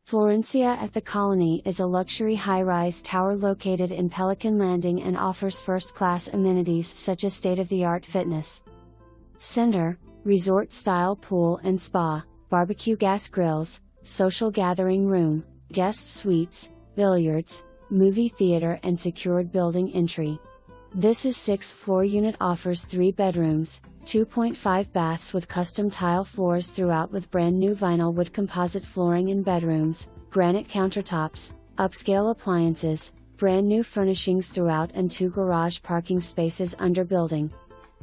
Florencia at the Colony is a luxury high-rise tower located in Pelican Landing and offers first-class amenities such as state-of-the-art fitness center, resort-style pool and spa, barbecue gas grills, social gathering room, guest suites, billiards, movie theater and secured building entry. This 6th-floor unit offers 3 bedrooms, 2.5 baths with custom tile floors throughout with brand new vinyl wood composite flooring in bedrooms, granite countertops, upscale appliances, brand new furnishings throughout and 2 garage parking spaces under building.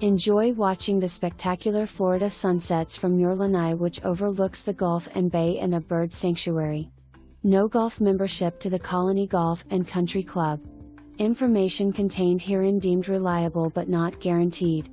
Enjoy watching the spectacular Florida sunsets from your lanai, which overlooks the Gulf and Bay and a bird sanctuary. No golf membership to the Colony Golf and Country Club. Information contained herein deemed reliable but not guaranteed.